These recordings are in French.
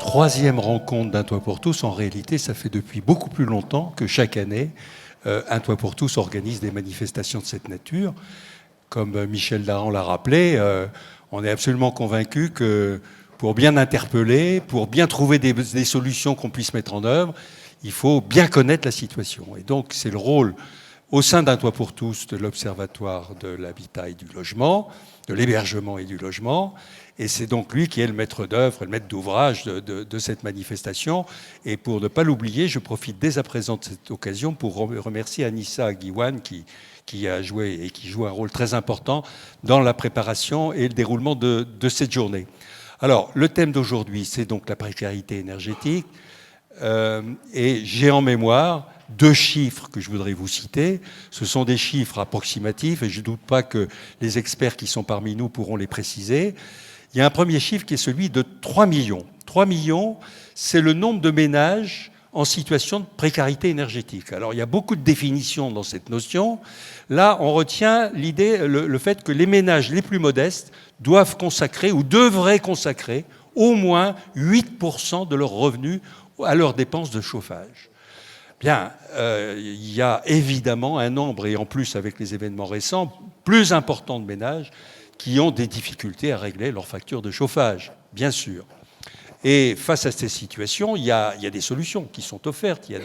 troisième rencontre d'un toit pour tous. En réalité, ça fait depuis beaucoup plus longtemps que chaque année, un toit pour tous organise des manifestations de cette nature. Comme Michel Daran l'a rappelé, on est absolument convaincu que pour bien interpeller, pour bien trouver des solutions qu'on puisse mettre en œuvre, il faut bien connaître la situation. Et donc, c'est le rôle, au sein d'un toit pour tous, de l'Observatoire de l'habitat et du logement, de l'hébergement et du logement. Et c'est donc lui qui est le maître d'œuvre, le maître d'ouvrage de cette manifestation. Et pour ne pas l'oublier, je profite dès à présent de cette occasion pour remercier Anissa Guiwan qui a joué et qui joue un rôle très important dans la préparation et le déroulement de cette journée. Alors, le thème d'aujourd'hui, c'est donc la précarité énergétique. Et j'ai en mémoire 2 chiffres que je voudrais vous citer. Ce sont des chiffres approximatifs et je ne doute pas que les experts qui sont parmi nous pourront les préciser. Il y a un premier chiffre qui est celui de 3 millions. 3 millions, c'est le nombre de ménages en situation de précarité énergétique. Alors, il y a beaucoup de définitions dans cette notion. Là, on retient l'idée, le fait que les ménages les plus modestes doivent consacrer ou devraient consacrer au moins 8% de leurs revenus à leurs dépenses de chauffage. Bien, il y a évidemment un nombre, et en plus avec les événements récents, plus important de ménages qui ont des difficultés à régler leurs factures de chauffage, bien sûr. Et face à ces situations, il y a des solutions qui sont offertes. Il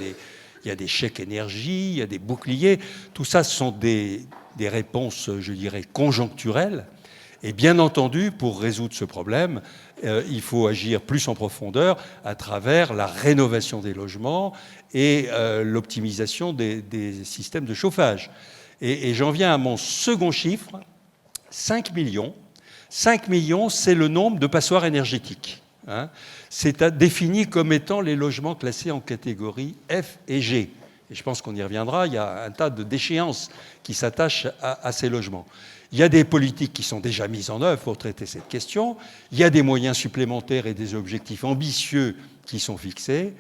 y a des chèques énergie, il y a des boucliers. Tout ça, ce sont des réponses, je dirais, conjoncturelles. Et bien entendu, pour résoudre ce problème, il faut agir plus en profondeur à travers la rénovation des logements et l'optimisation des systèmes de chauffage. Et j'en viens à mon second chiffre, 5 millions. 5 millions, c'est le nombre de passoires énergétiques. C'est défini comme étant les logements classés en catégorie F et G. Et je pense qu'on y reviendra, il y a un tas d'échéances qui s'attachent à ces logements. Il y a des politiques qui sont déjà mises en œuvre pour traiter cette question. Il y a des moyens supplémentaires et des objectifs ambitieux qui sont fixés.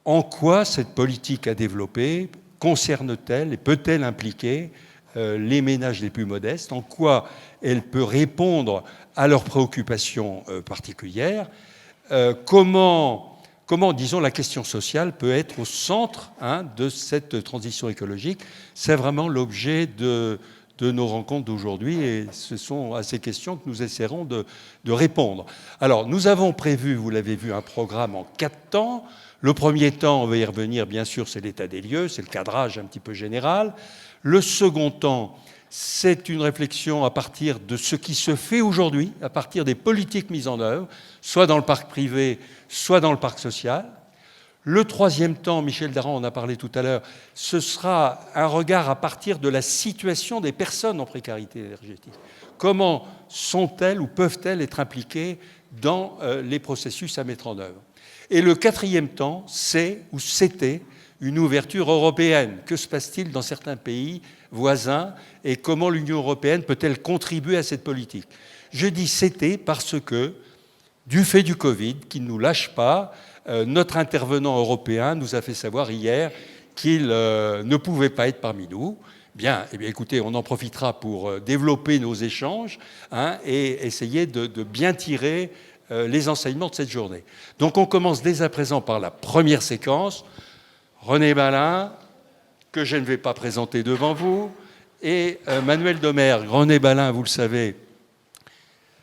En quoi cette politique à développer concerne-t-elle et peut-elle impliquer les ménages les plus modestes? En quoi elle peut répondre à leurs préoccupations particulières? Comment, disons, la question sociale peut être au centre de cette transition écologique? C'est vraiment l'objet de nos rencontres d'aujourd'hui et ce sont à ces questions que nous essaierons de répondre. Alors, nous avons prévu, vous l'avez vu, un programme en 4 temps. Le premier temps, on va y revenir, bien sûr, c'est l'état des lieux, c'est le cadrage un petit peu général. Le second temps, c'est une réflexion à partir de ce qui se fait aujourd'hui, à partir des politiques mises en œuvre, soit dans le parc privé, soit dans le parc social. Le troisième temps, Michel Daran en a parlé tout à l'heure, ce sera un regard à partir de la situation des personnes en précarité énergétique. Comment sont-elles ou peuvent-elles être impliquées dans les processus à mettre en œuvre? Et le quatrième temps, c'est ou c'était une ouverture européenne. Que se passe-t-il dans certains pays voisins et comment l'Union européenne peut-elle contribuer à cette politique? Je dis c'était parce que, du fait du Covid, qui ne nous lâche pas, notre intervenant européen nous a fait savoir hier qu'il ne pouvait pas être parmi nous. Bien, eh bien, écoutez, on en profitera pour développer nos échanges et essayer de bien tirer les enseignements de cette journée. Donc on commence dès à présent par la première séquence. René Balin, que je ne vais pas présenter devant vous, et Manuel Domergue. René Balin, vous le savez,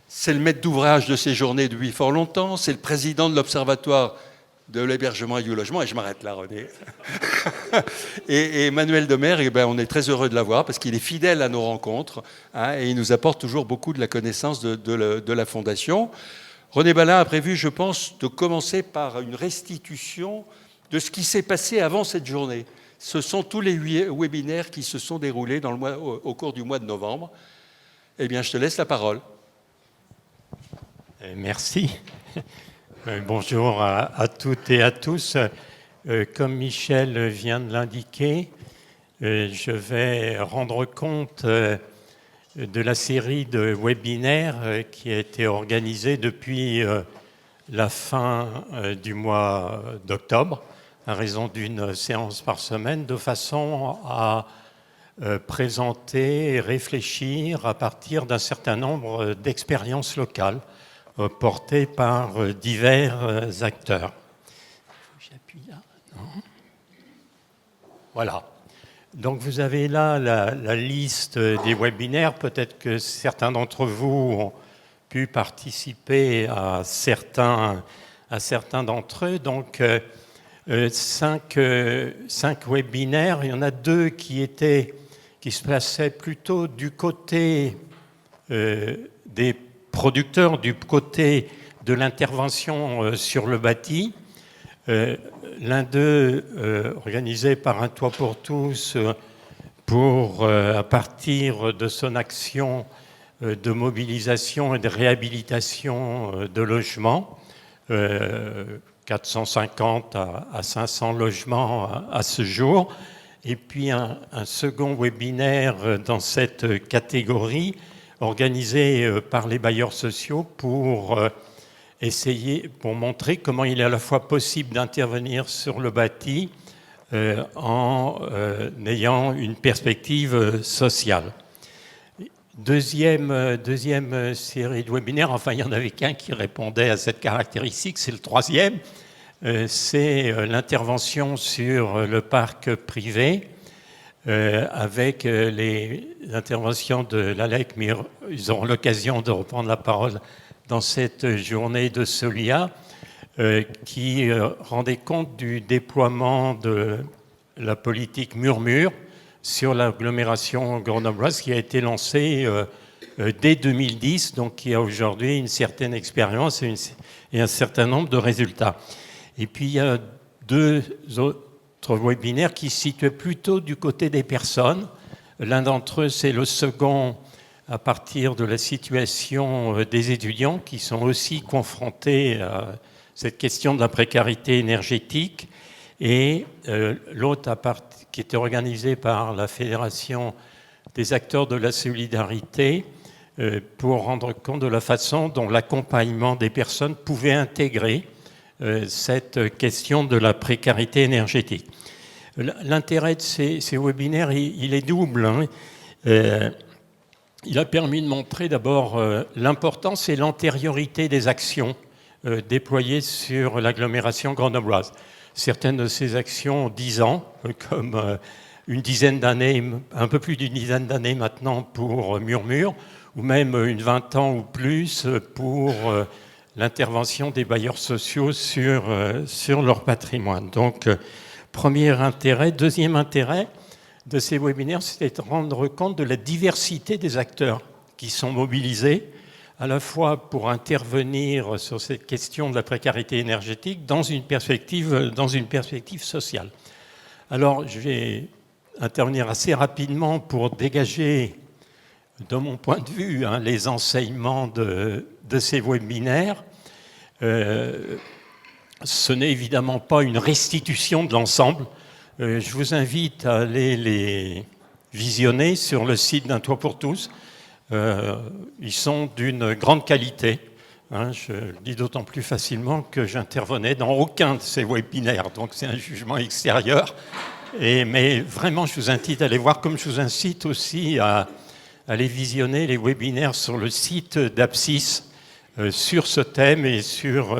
c'est le maître d'ouvrage de ces journées depuis fort longtemps, c'est le président de l'Observatoire de l'hébergement et du logement, et je m'arrête là, René. et Manuel Domergue, on est très heureux de l'avoir parce qu'il est fidèle à nos rencontres et il nous apporte toujours beaucoup de la connaissance de la Fondation. René Balin a prévu, je pense, de commencer par une restitution de ce qui s'est passé avant cette journée. Ce sont tous les webinaires qui se sont déroulés au cours du mois de novembre. Eh bien, je te laisse la parole. Merci. Bonjour à toutes et à tous. Comme Michel vient de l'indiquer, je vais rendre compte de la série de webinaires qui a été organisée depuis la fin du mois d'octobre, à raison d'une séance par semaine, de façon à présenter et réfléchir à partir d'un certain nombre d'expériences locales portés par divers acteurs. J'appuie là, non ? Voilà. Donc vous avez là la liste des webinaires. Peut-être que certains d'entre vous ont pu participer à certains d'entre eux. Donc 5 webinaires. Il y en a 2 qui se plaçaient plutôt du côté des producteurs, du côté de l'intervention sur le bâti. L'un d'eux, organisé par Un Toit pour tous, pour, à partir de son action de mobilisation et de réhabilitation de logements, 450 à 500 logements à ce jour. Et puis un second webinaire dans cette catégorie, organisé par les bailleurs sociaux pour montrer comment il est à la fois possible d'intervenir sur le bâti en ayant une perspective sociale. Deuxième série de webinaires, enfin il n'y en avait qu'un qui répondait à cette caractéristique, c'est le 3e, c'est l'intervention sur le parc privé avec les interventions de l'ALEC, mais ils auront l'occasion de reprendre la parole dans cette journée de Solia, qui rendait compte du déploiement de la politique Murmure sur l'agglomération grenobloise qui a été lancée dès 2010, donc qui a aujourd'hui une certaine expérience et un certain nombre de résultats. Et puis il y a 2 autres webinaires qui se situaient plutôt du côté des personnes. L'un d'entre eux, c'est le second, à partir de la situation des étudiants qui sont aussi confrontés à cette question de la précarité énergétique. Et l'autre, qui était organisé par la Fédération des acteurs de la solidarité, pour rendre compte de la façon dont l'accompagnement des personnes pouvait intégrer cette question de la précarité énergétique. L'intérêt de ces webinaires, il est double. Il a permis de montrer d'abord l'importance et l'antériorité des actions déployées sur l'agglomération grenobloise. Certaines de ces actions ont 10 ans, comme une dizaine d'années, un peu plus d'une dizaine d'années maintenant pour Murmure, ou même une 20 ans ou plus pour l'intervention des bailleurs sociaux sur leur patrimoine. Donc, premier intérêt. Deuxième intérêt de ces webinaires, c'était de rendre compte de la diversité des acteurs qui sont mobilisés, à la fois pour intervenir sur cette question de la précarité énergétique dans une perspective sociale. Alors, je vais intervenir assez rapidement pour dégager, de mon point de vue, les enseignements de ces webinaires. Ce n'est évidemment pas une restitution de l'ensemble. Je vous invite à aller les visionner sur le site d'Un Toit pour tous. Ils sont d'une grande qualité. Je le dis d'autant plus facilement que j'intervenais dans aucun de ces webinaires, donc c'est un jugement extérieur. Mais vraiment, je vous invite à aller voir, comme je vous incite aussi à aller visionner les webinaires sur le site d'Apsis sur ce thème et sur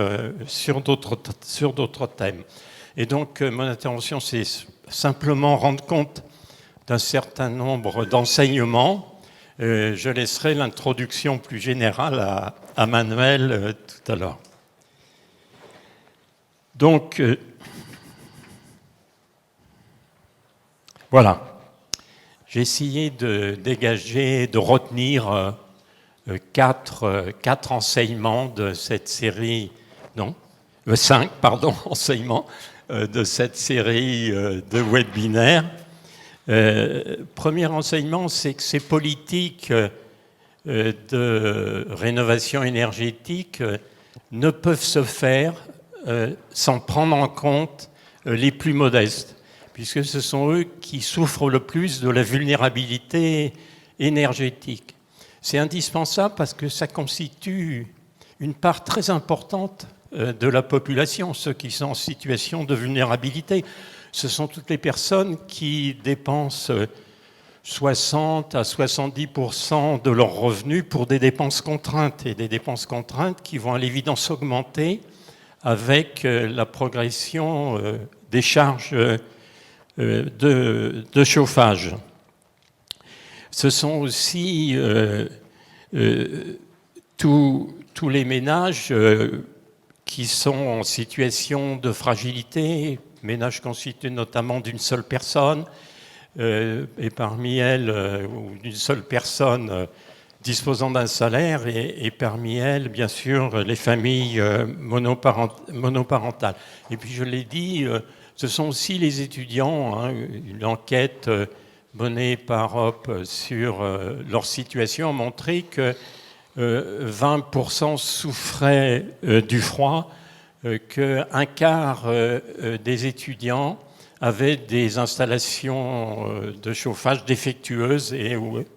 d'autres thèmes. Et donc, mon intervention, c'est simplement rendre compte d'un certain nombre d'enseignements. Je laisserai l'introduction plus générale à Manuel tout à l'heure. Donc, voilà. J'ai essayé de dégager, de retenir quatre enseignements de cette série, non, 5, pardon, enseignements de cette série de webinaires. Premier enseignement, c'est que ces politiques de rénovation énergétique ne peuvent se faire sans prendre en compte les plus modestes, puisque ce sont eux qui souffrent le plus de la vulnérabilité énergétique. C'est indispensable parce que ça constitue une part très importante de la population, ceux qui sont en situation de vulnérabilité. Ce sont toutes les personnes qui dépensent 60 à 70% de leurs revenus pour des dépenses contraintes, et des dépenses contraintes qui vont à l'évidence augmenter avec la progression des charges de chauffage. Ce sont aussi tous les ménages qui sont en situation de fragilité, ménages constitués notamment d'une seule personne, et parmi elles, ou d'une seule personne disposant d'un salaire, et parmi elles, bien sûr, les familles monoparentales. Et puis, je l'ai dit, ce sont aussi les étudiants. Hein, une enquête menée par HOP sur leur situation a montré que 20% souffraient du froid, qu'un quart des étudiants avaient des installations de chauffage défectueuses,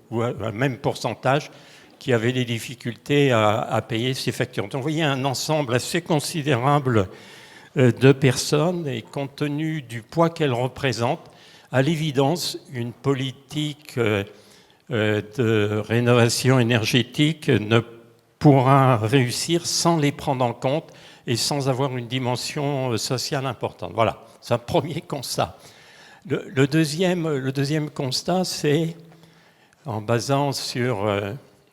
ou un même pourcentage qui avaient des difficultés à payer ces factures. Donc, vous voyez un ensemble assez considérable de personnes, et compte tenu du poids qu'elles représentent, à l'évidence, une politique de rénovation énergétique ne pourra réussir sans les prendre en compte et sans avoir une dimension sociale importante. Voilà, c'est un premier constat. Le deuxième constat, c'est, en basant sur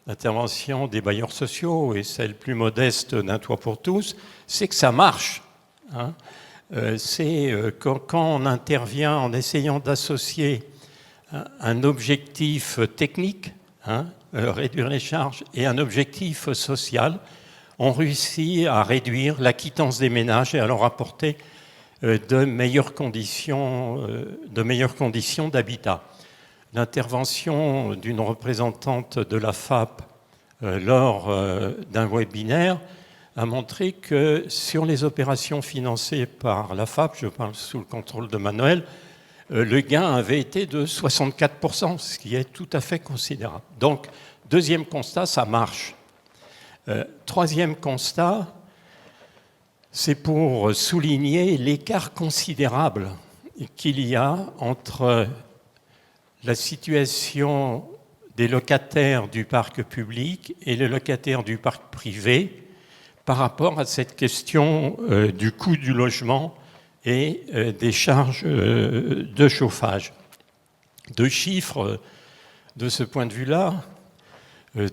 l'intervention des bailleurs sociaux et celle plus modeste d'un toit pour tous, c'est que ça marche. Hein. C'est quand on intervient en essayant d'associer un objectif technique, hein, réduire les charges, et un objectif social, on réussit à réduire la quittance des ménages et à leur apporter de meilleures conditions d'habitat. L'intervention d'une représentante de la FAP lors d'un webinaire a montré que sur les opérations financées par la FAP, je parle sous le contrôle de Manuel, le gain avait été de 64%, ce qui est tout à fait considérable. Donc, deuxième constat, ça marche. Troisième constat, c'est pour souligner l'écart considérable qu'il y a entre la situation des locataires du parc public et les locataires du parc privé par rapport à cette question du coût du logement et des charges de chauffage. Deux chiffres de ce point de vue-là.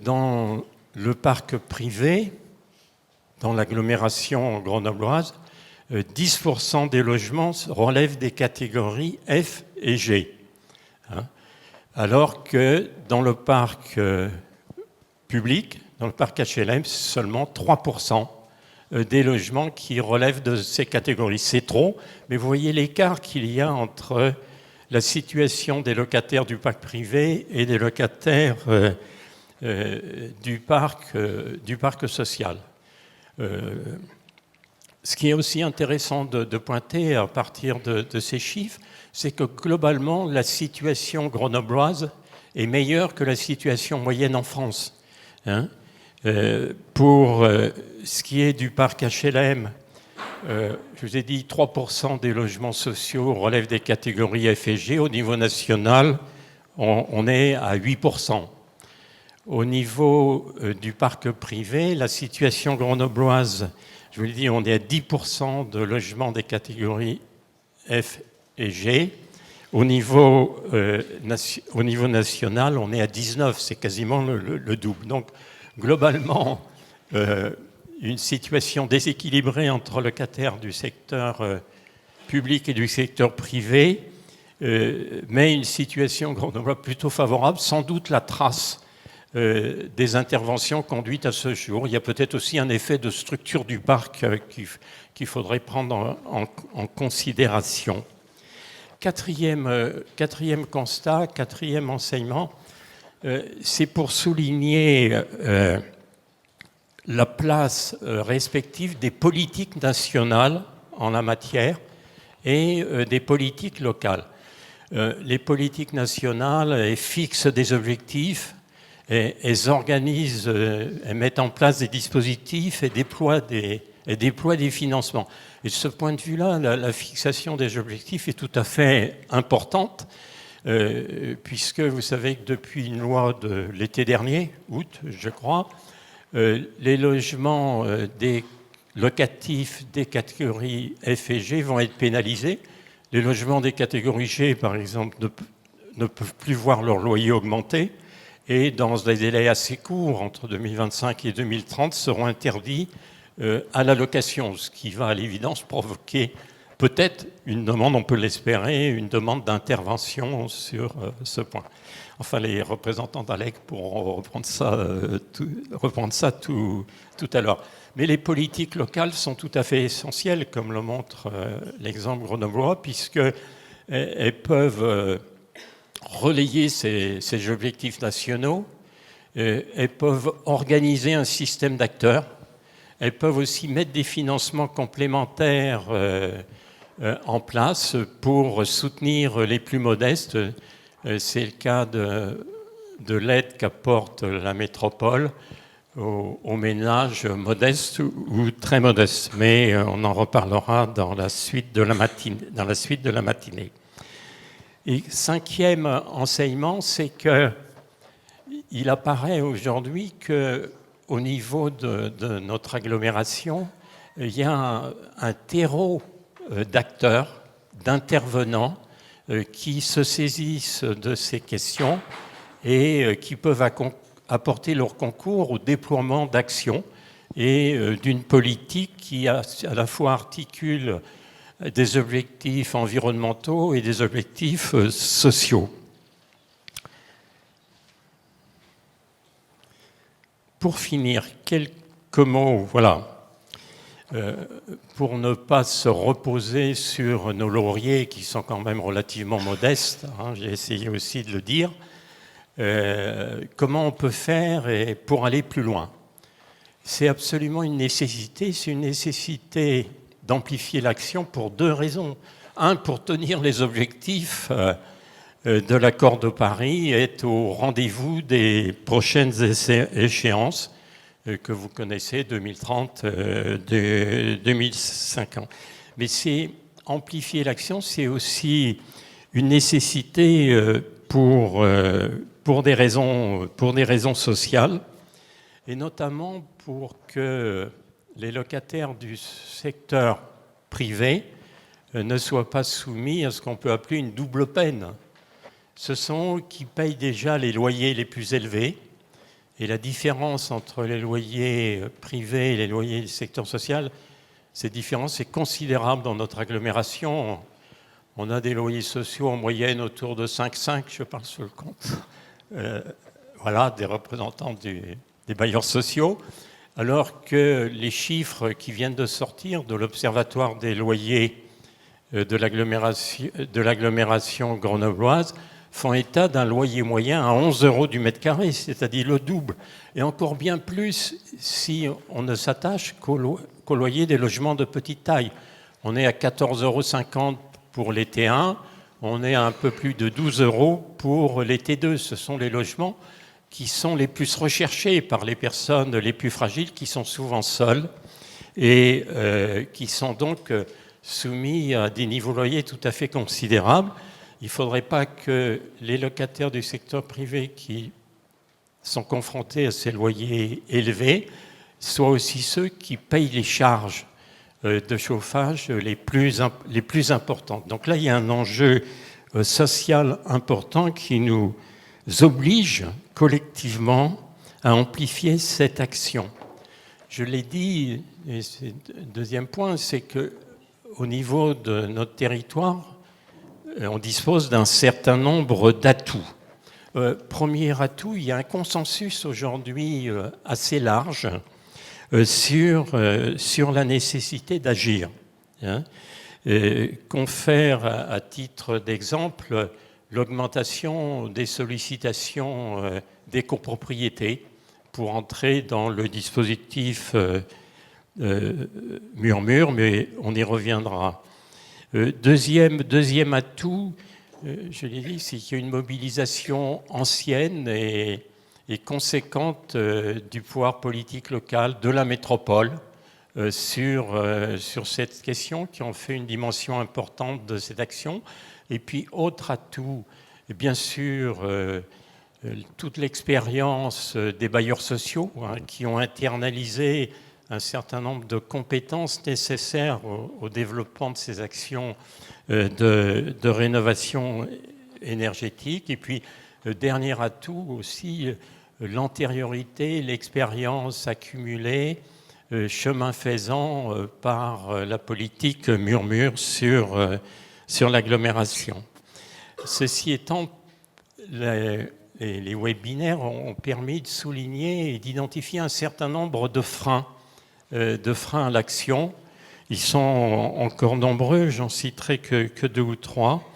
Dans le parc privé, dans l'agglomération grenobloise, 10% des logements relèvent des catégories F et G. Hein, alors que dans le parc public, dans le parc HLM, c'est seulement 3% des logements qui relèvent de ces catégories. C'est trop, mais vous voyez l'écart qu'il y a entre la situation des locataires du parc privé et des locataires du parc social. Ce qui est aussi intéressant de pointer à partir de ces chiffres, c'est que globalement, la situation grenobloise est meilleure que la situation moyenne en France. Hein. Pour ce qui est du parc HLM, je vous ai dit 3% des logements sociaux relèvent des catégories F et G. Au niveau national, on est à 8%. Au niveau du parc privé, la situation grenobloise, je vous l'ai dit, on est à 10% de logements des catégories F et G. Au niveau national, on est à 19%, c'est quasiment le double. Donc, globalement, une situation déséquilibrée entre locataires du secteur public et du secteur privé, mais une situation grenobloise plutôt favorable, sans doute la trace des interventions conduites à ce jour. Il y a peut-être aussi un effet de structure du parc qu'il faudrait prendre en considération. Quatrième constat, quatrième enseignement, c'est pour souligner la place respective des politiques nationales en la matière et des politiques locales. Les politiques nationales, elles fixent des objectifs, elles organisent, elles mettent en place des dispositifs et déploient des financements. Et de ce point de vue-là, la fixation des objectifs est tout à fait importante. puisque vous savez que depuis une loi de l'été dernier, août, je crois, les logements locatifs des catégories F et G vont être pénalisés. Les logements des catégories G, par exemple, ne peuvent plus voir leur loyer augmenter et dans des délais assez courts, entre 2025 et 2030, seront interdits à la location, ce qui va à l'évidence provoquer peut-être une demande, on peut l'espérer, une demande d'intervention sur ce point. Enfin, les représentants d'ALEC pourront reprendre ça tout à l'heure. Mais les politiques locales sont tout à fait essentielles, comme le montre l'exemple grenoblois, puisqu'elles peuvent relayer ces objectifs nationaux, elles peuvent organiser un système d'acteurs, elles peuvent aussi mettre des financements complémentaires en place pour soutenir les plus modestes. C'est le cas de l'aide qu'apporte la métropole aux ménages modestes ou très modestes. Mais on en reparlera dans la suite de la matinée. Et cinquième enseignement, c'est qu'il apparaît aujourd'hui qu'au niveau de notre agglomération, il y a un terreau d'acteurs, d'intervenants qui se saisissent de ces questions et qui peuvent apporter leur concours au déploiement d'actions et d'une politique qui à la fois articule des objectifs environnementaux et des objectifs sociaux. Pour finir, quelques mots, voilà. Pour ne pas se reposer sur nos lauriers qui sont quand même relativement modestes, hein, j'ai essayé aussi de le dire, comment on peut faire pour aller plus loin. C'est absolument une nécessité, c'est une nécessité d'amplifier l'action pour deux raisons. Un, pour tenir les objectifs de l'accord de Paris, être au rendez-vous des prochaines échéances que vous connaissez, 2030, 2050. Mais c'est amplifier l'action, c'est aussi une nécessité pour des raisons sociales, et notamment pour que les locataires du secteur privé ne soient pas soumis à ce qu'on peut appeler une double peine. Ce sont eux qui payent déjà les loyers les plus élevés, et la différence entre les loyers privés et les loyers du secteur social, cette différence est considérable dans notre agglomération. On a des loyers sociaux en moyenne autour de 5,5, je parle sur le compte, voilà, des représentants des bailleurs sociaux, alors que les chiffres qui viennent de sortir de l'Observatoire des loyers de l'agglomération grenobloise font état d'un loyer moyen à 11 € du mètre carré, c'est-à-dire le double. Et encore bien plus si on ne s'attache qu'au loyer des logements de petite taille. On est à 14,50 € pour les T1, on est à un peu plus de 12 € pour les T2. Ce sont les logements qui sont les plus recherchés par les personnes les plus fragiles, qui sont souvent seules et qui sont donc soumis à des niveaux loyers tout à fait considérables. Il ne faudrait pas que les locataires du secteur privé qui sont confrontés à ces loyers élevés soient aussi ceux qui payent les charges de chauffage les plus importantes. Donc là, il y a un enjeu social important qui nous oblige collectivement à amplifier cette action. Je l'ai dit, et c'est le deuxième point, c'est qu'au niveau de notre territoire, on dispose d'un certain nombre d'atouts. Premier atout, il y a un consensus aujourd'hui assez large sur la nécessité d'agir. Confère à titre d'exemple l'augmentation des sollicitations des copropriétés pour entrer dans le dispositif Murmure, mais on y reviendra. Deuxième atout, je l'ai dit, c'est qu'il y a une mobilisation ancienne et conséquente du pouvoir politique local, de la métropole, sur cette question, qui en fait une dimension importante de cette action. Et puis, autre atout Et bien sûr, toute l'expérience des bailleurs sociaux qui ont internalisé un certain nombre de compétences nécessaires au développement de ces actions de rénovation énergétique. Et puis, dernier atout aussi, l'antériorité, l'expérience accumulée, chemin faisant par la politique Murmure sur l'agglomération. Ceci étant, les webinaires ont permis de souligner et d'identifier un certain nombre de freins à l'action. Ils sont encore nombreux, j'en citerai que 2 ou 3.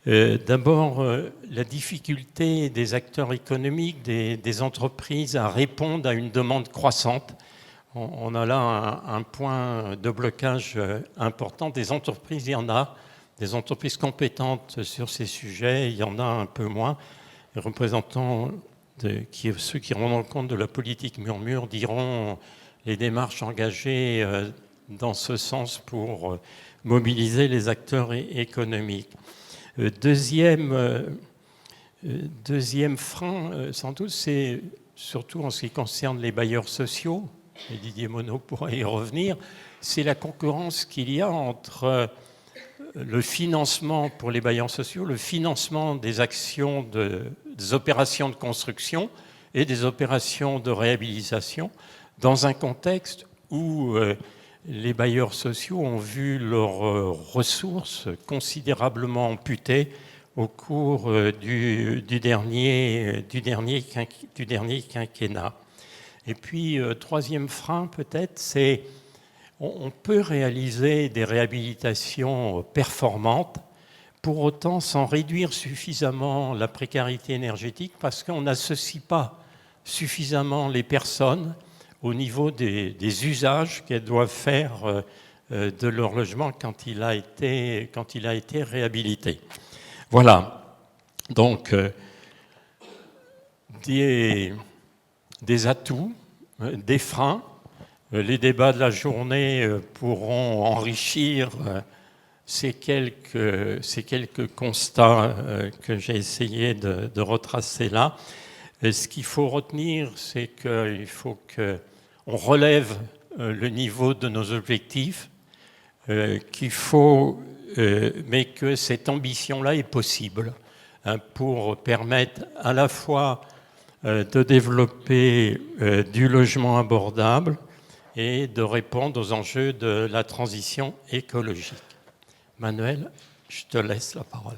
D'abord, la difficulté des acteurs économiques, des entreprises à répondre à une demande croissante. On a là un point de blocage important. Des entreprises, il y en a. Des entreprises compétentes sur ces sujets, il y en a un peu moins. Les représentants, ceux qui rendent compte de la politique Murmure, diront les démarches engagées dans ce sens pour mobiliser les acteurs économiques. Deuxième frein, sans doute, c'est surtout en ce qui concerne les bailleurs sociaux, et Didier Monod pourra y revenir, c'est la concurrence qu'il y a entre le financement pour les bailleurs sociaux, le financement des actions, des opérations de construction et des opérations de réhabilitation, dans un contexte où les bailleurs sociaux ont vu leurs ressources considérablement amputées au cours du dernier quinquennat. Et puis, troisième frein peut-être, c'est on peut réaliser des réhabilitations performantes, pour autant sans réduire suffisamment la précarité énergétique, parce qu'on n'associe pas suffisamment les personnes au niveau des usages qu'elles doivent faire de leur logement quand il a été réhabilité. Voilà, donc des atouts, des freins. Les débats de la journée pourront enrichir ces quelques constats que j'ai essayé de retracer là. Et ce qu'il faut retenir, c'est qu'il faut qu'on relève le niveau de nos objectifs, mais que cette ambition-là est possible pour permettre à la fois de développer du logement abordable et de répondre aux enjeux de la transition écologique. Manuel, je te laisse la parole.